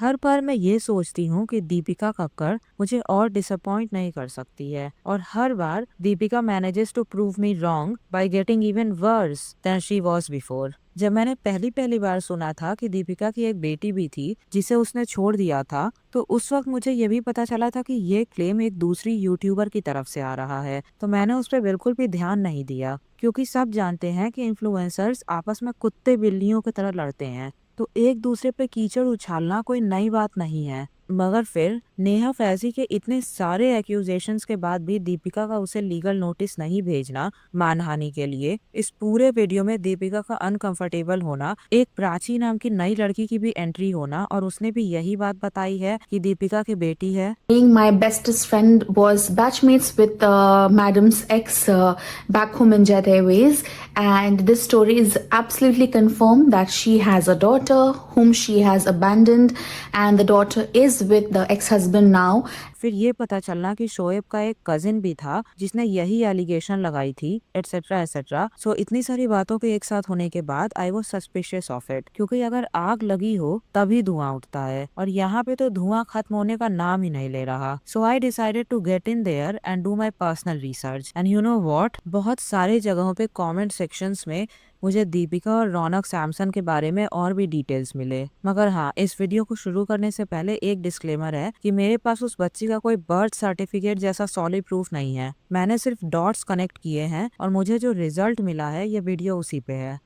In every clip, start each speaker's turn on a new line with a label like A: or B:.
A: हर बार मैं ये सोचती हूँ कि दीपिका कक्कड़ मुझे और डिसअपॉइंट नहीं कर सकती है, और हर बार Deepika manages to prove me wrong by getting even worse than she was before. जब मैंने पहली पहली बार सुना था कि दीपिका की एक बेटी भी थी जिसे उसने छोड़ दिया था, तो उस वक्त मुझे ये भी पता चला था कि ये क्लेम एक दूसरी यूट्यूबर की तरफ से आ रहा है। तो मैंने उस पर बिल्कुल भी ध्यान नहीं दिया, क्योंकि सब जानते हैं कि इन्फ्लुएंसर्स आपस में कुत्ते बिल्लियों की तरह लड़ते हैं, तो एक दूसरे पे कीचड़ उछालना कोई नई बात नहीं है। मगर फिर नेहा फैजी के इतने सारे एक्यूजेशंस के बाद भी दीपिका का उसे लीगल नोटिस नहीं भेजना मानहानि के लिए, इस पूरे वीडियो में दीपिका का अनकंफर्टेबल होना, एक प्राची नाम की नई लड़की की भी एंट्री होना, और उसने भी यही बात बताई है कि दीपिका की बेटी है।
B: Being my bestest friend was batchmates with Madam's ex back home in Jet Airways, and this story is absolutely confirmed that she has a daughter whom she has abandoned, and the daughter is with the ex-husband now.
A: फिर ये पता चलना कि शोएब का एक cousin भी था जिसने यही एलिगेशन लगाई थी, एटसेट्रा एटसेट्रा। सो इतनी सारी बातों के एक साथ होने के बाद I was suspicious of it, क्योंकि अगर आग लगी हो तभी धुआं उठता है, और यहाँ पे तो धुआं खत्म होने का नाम ही नहीं ले रहा। So I decided to get in there and do my personal research, and you know what, बहुत सारे जगहों पे कमेंट सेक्शंस में मुझे दीपिका और रौनक सैमसन के बारे में और भी डिटेल्स मिले। मगर हाँ, इस वीडियो को शुरू करने से पहले एक डिस्क्लेमर है कि मेरे पास उस बच्ची का कोई बर्थ सर्टिफिकेट जैसा सॉलिड प्रूफ नहीं है। मैंने सिर्फ डॉट्स कनेक्ट किए हैं, और मुझे जो रिजल्ट मिला है ये वीडियो उसी पे है।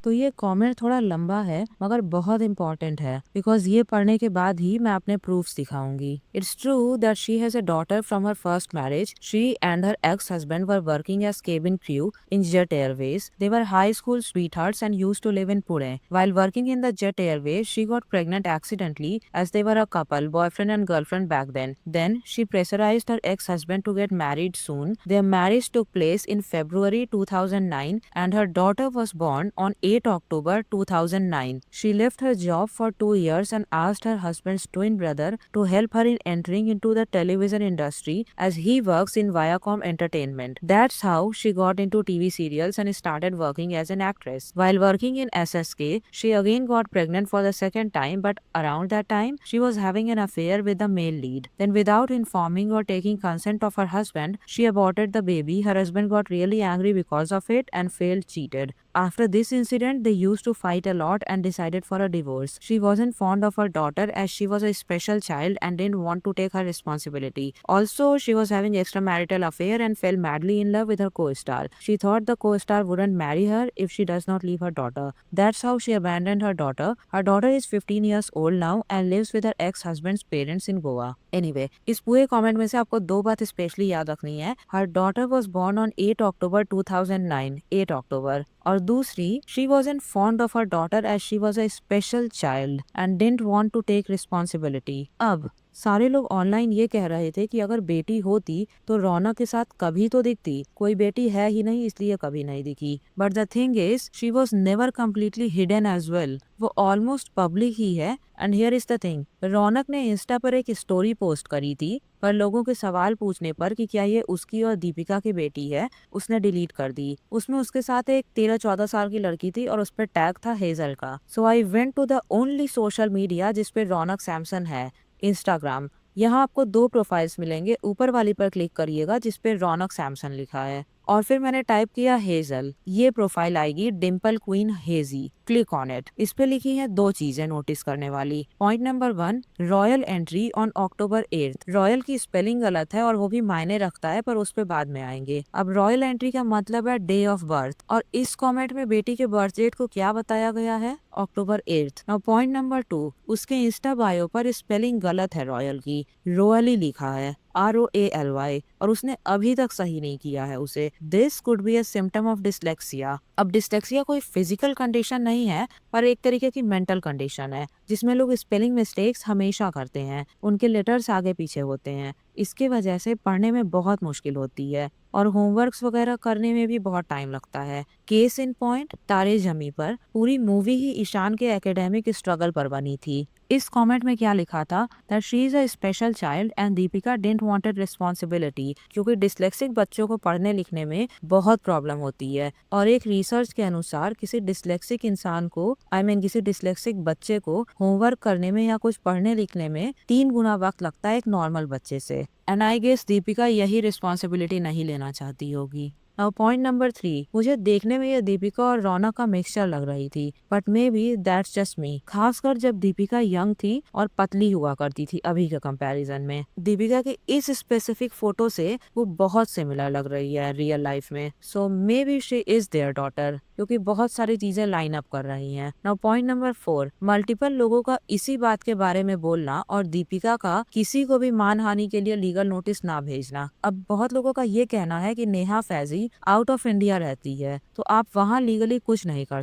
A: तो ये कमेंट थोड़ा लंबा है मगर बहुत इंपॉर्टेंट है, बिकॉज ये पढ़ने के बाद ही मैं अपने प्रूफ्स दिखाऊंगी। It's true that she has a daughter from her first marriage. She and her ex husband were working as cabin crew in Jet Airways. They were high school sweethearts and used to live in Pune. While working in the Jet Airways, she got pregnant accidentally as they were a couple, boyfriend and girlfriend back then. Then she pressurized her ex-husband to get married soon. Their marriage took place in February 2009 and her daughter was born on 8 October 2009. She left her job for 2 years and asked her husband's twin brother to help her in entering into the television industry as he works in Viacom Entertainment. That's how she got into TV serials and started working as an actress. While working in SSK, she again got pregnant for the second time, but around that time, she was having an affair with the male lead. Then without informing or taking consent of her husband, she aborted the baby. Her husband got really angry because of it and felt cheated. After this incident, they used to fight a lot and decided for a divorce. She wasn't fond of her daughter as she was a special child and didn't want to take her responsibility. Also, she was having extramarital affair and fell madly in love with her co-star. She thought the co-star wouldn't marry her if she does not leave her daughter. That's how she abandoned her daughter. Her daughter is 15 years old now and lives with her ex-husband's parents in Goa. Anyway, इस पूरे comment में से आपको दो बात specially याद रखनी है। Her daughter was born on 8 October 2009, 8 अक्टूबर, और दूसरी, she wasn't fond of her daughter as she was a special child and didn't want to take responsibility. अब सारे लोग ऑनलाइन ये कह रहे थे कि अगर बेटी होती तो रौनक के साथ कभी तो दिखती, कोई बेटी है ही नहीं इसलिए कभी नहीं दिखी। But the thing is she was never completely hidden as well, वो ऑलमोस्ट पब्लिक ही है। And here is the thing, Raunak ने इंस्टा पर एक स्टोरी पोस्ट करी थी, पर लोगों के सवाल पूछने पर कि क्या ये उसकी और दीपिका की बेटी है, उसने डिलीट कर दी। उसमें उसके साथ एक 13-14 साल की लड़की थी और उस पर टैग था हेजल का। So I went to the only social media जिसपे रौनक सैमसन है, इंस्टाग्राम। यहाँ आपको दो प्रोफाइल्स मिलेंगे, ऊपर वाली पर क्लिक करिएगा जिसपे रौनक सैमसन लिखा है, और फिर मैंने टाइप किया हेजल। ये प्रोफाइल आएगी Dimple queen hazy, click on it. इस पे लिखी है दो चीजें नोटिस करने वाली। Point number 1, royal entry on October 8। Royal की स्पेलिंग गलत है और वो भी मायने रखता है, पर उस पे बाद में आएंगे। अब रॉयल एंट्री का मतलब है डे ऑफ बर्थ, और इस कमेंट में बेटी के बर्थ डेट को क्या बताया गया है, October 8। नाउ पॉइंट नंबर 2, उसके इंस्टा बायो पर स्पेलिंग गलत है रॉयल की, रोयली लिखा है, ROALY, और उसने अभी तक सही नहीं किया है उसे। This could be a symptom of dyslexia. अब डिसलेक्सिया कोई फिजिकल कंडीशन नहीं है, पर एक तरीके की मेंटल कंडीशन है जिसमें लोग स्पेलिंग मिस्टेक्स हमेशा करते हैं, उनके लेटर्स आगे पीछे होते हैं। इसके वजह से पढ़ने में बहुत मुश्किल होती है और होमवर्क्स वगैरह करने में भी बहुत टाइम लगता है। केस इन पॉइंट, तारे जमी पर पूरी मूवी ही ईशान के एकेडमिक स्ट्रगल पर बनी थी। इस कमेंट में क्या लिखा था, that she is a special child and Deepika didn't wanted responsibility, क्योंकि डिसलेक्सिक बच्चों को पढ़ने लिखने में बहुत प्रॉब्लम होती है। और एक रिसर्च के अनुसार किसी डिसलेक्सिक इंसान को किसी डिसलेक्सिक बच्चे को होमवर्क करने में या कुछ पढ़ने लिखने में 3 गुना वक्त लगता है एक नॉर्मल बच्चे से। एंड आई गेस दीपिका यही रिस्पॉन्सिबिलिटी नहीं लेना चाहती होगी। नाउ पॉइंट नंबर 3, मुझे देखने में ये दीपिका और रौनक का मिक्सचर लग रही थी, but maybe that's just me. खासकर जब दीपिका यंग थी और पतली हुआ करती थी अभी के कंपैरिजन में। दीपिका के इस स्पेसिफिक फोटो से वो बहुत सिमिलर लग रही है रियल लाइफ में। So maybe she is their daughter, क्योंकि बहुत सारी चीजें लाइन अप कर रही हैं। नाउ पॉइंट नंबर 4, मल्टीपल लोगों का इसी बात के बारे में बोलना और दीपिका का किसी को भी मानहानि के लिए लीगल नोटिस ना भेजना। अब बहुत लोगों का ये कहना है कि Neha Faizi out of India रहती है, तो आप वहाँ लीगली कुछ नहीं कर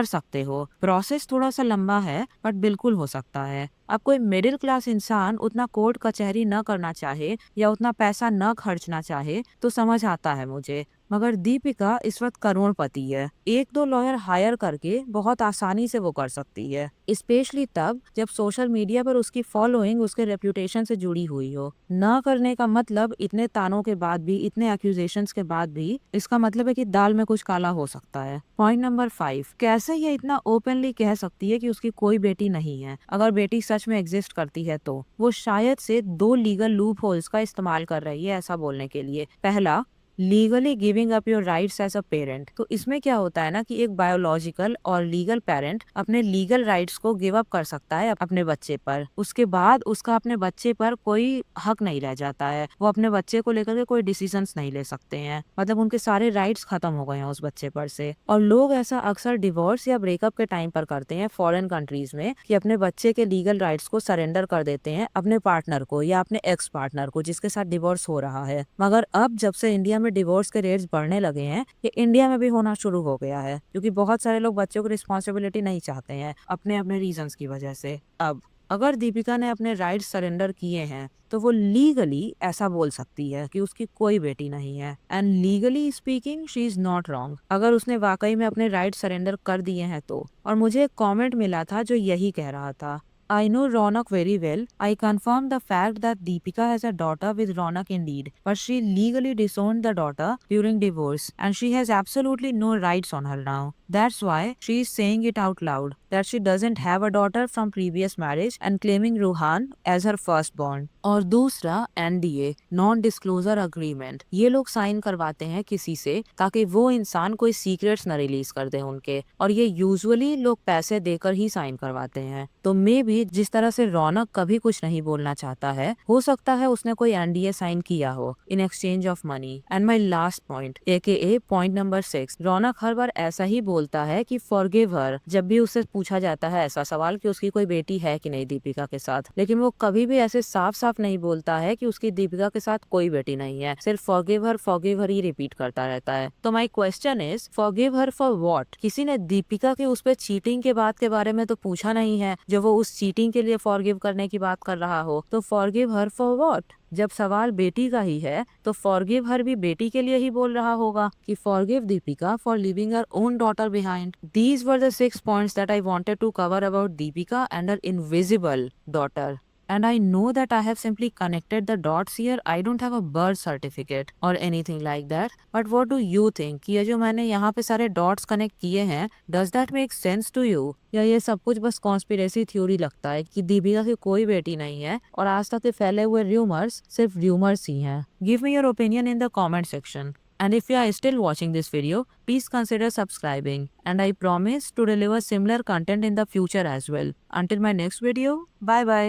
A: सकते हो। प्रोसेस थोड़ा सा लंबा है, बट बिल्कुल हो सकता है। अब कोई मिडिल क्लास इंसान उतना कोर्ट कचहरी न करना चाहे या उतना पैसा न खर्चना चाहे तो समझ आता है मुझे, मगर दीपिका इस वक्त करोड़पति है। 1-2 लॉयर हायर करके बहुत आसानी से वो कर सकती है, स्पेशली तब जब सोशल मीडिया पर उसकी फॉलोइंग उसके रेप्यूटेशन से जुड़ी हुई हो। न करने का मतलब इतने तानों के बाद भी, इतने एक्यूजेशंस के बाद भी, इसका मतलब है कि दाल में कुछ काला हो सकता है। पॉइंट नंबर 5, कैसे ये इतना ओपनली कह सकती है कि उसकी कोई बेटी नहीं है? अगर बेटी सच में एग्जिस्ट करती है तो वो शायद से 2 लीगल लूप होल्स का इस्तेमाल कर रही है ऐसा बोलने के लिए। पहला, legally giving up your rights as a parent. तो इसमें क्या होता है ना कि एक बायोलॉजिकल और लीगल पेरेंट अपने लीगल राइट्स को गिव अप कर सकता है अपने बच्चे पर। उसके बाद उसका अपने बच्चे पर कोई हक नहीं रह जाता है, वो अपने बच्चे को लेकर के कोई डिसीजंस नहीं ले सकते हैं, मतलब उनके सारे राइट्स खत्म हो गए हैं उस बच्चे पर से। और लोग ऐसा अक्सर डिवोर्स या ब्रेकअप के टाइम पर करते हैं फॉरेन कंट्रीज में, कि अपने बच्चे के लीगल राइट्स को सरेंडर कर देते हैं अपने पार्टनर को या अपने एक्स पार्टनर को जिसके साथ डिवोर्स हो रहा है। मगर अब जब से इंडिया में डिवोर्स के रेट्स बढ़ने लगे हैं, ये इंडिया में भी होना शुरू हो गया है, क्योंकि बहुत सारे लोग बच्चों की रिस्पॉन्सिबिलिटी नहीं चाहते हैं अपने अपने रीजंस की वजह से। अब अगर दीपिका ने अपने राइट्स सरेंडर किए हैं तो वो लीगली ऐसा बोल सकती है कि उसकी कोई बेटी नहीं है, and legally speaking she is not wrong अगर उसने वाकई में अपने राइट्स सरेंडर कर दिए हैं तो। और मुझे एक कमेंट मिला था जो यही कह रहा था, I know Ronak very well. I confirm the fact that Deepika has a daughter with Ronak indeed, but she legally disowned the daughter during divorce and she has absolutely no rights on her now. That's why she is saying it out loud that she doesn't have a daughter from previous marriage and claiming Ruhan as her firstborn. और दूसरा NDA, non disclosure agreement, ये लोग sign करवाते हैं किसी से ताकि वो इंसान कोई सीक्रेट्स न रिलीज कर दे उनके, और ये यूजुअली लोग पैसे देकर ही साइन करवाते हैं। तो मे भी जिस तरह से रौनक कभी कुछ नहीं बोलना चाहता है, हो सकता है उसने कोई NDA साइन किया हो in exchange of money. And my last point AKA point number 6, रौनक हर बार ऐसा ही बोलता है कि फॉरगिव हर जब भी उससे पूछा जाता है ऐसा सवाल कि उसकी कोई बेटी है कि नहीं दीपिका के साथ, लेकिन वो कभी भी ऐसे साफ साफ नहीं बोलता है कि उसकी दीपिका के साथ कोई बेटी नहीं है, सिर्फ फॉरगिव हर ही रिपीट करता रहता है। तो my question is, forgive her for what? किसी ने दीपिका के उस पर चीटिंग के बात के बारे में तो पूछा नहीं है जो वो उस चीटिंग के लिए फॉरगिव करने की बात कर रहा हो, तो फॉरगिव हर फॉर व्हाट? जब सवाल बेटी का ही है तो फॉरगिव हर भी बेटी के लिए ही बोल रहा होगा कि forgive Deepika for living her own daughter behind. These were the 6 points that I wanted to cover about Deepika and her invisible daughter. And I know that I have simply connected the dots here. I don't have a birth certificate or anything like that. But what do you think? कि ये जो मैंने यहाँ पे सारे dots connect किए हैं, does that make sense to you? या ये सब कुछ बस कॉन्स्पिरेसी थ्योरी लगता है कि दीपिका की कोई बेटी नहीं है और आज तक के फैले हुए रूमर्स सिर्फ रूमर्स ही हैं? Give me your opinion in the comment section. And if you are still watching this video, please consider subscribing. And I promise to deliver similar content in the future as well. Until my next video, bye bye.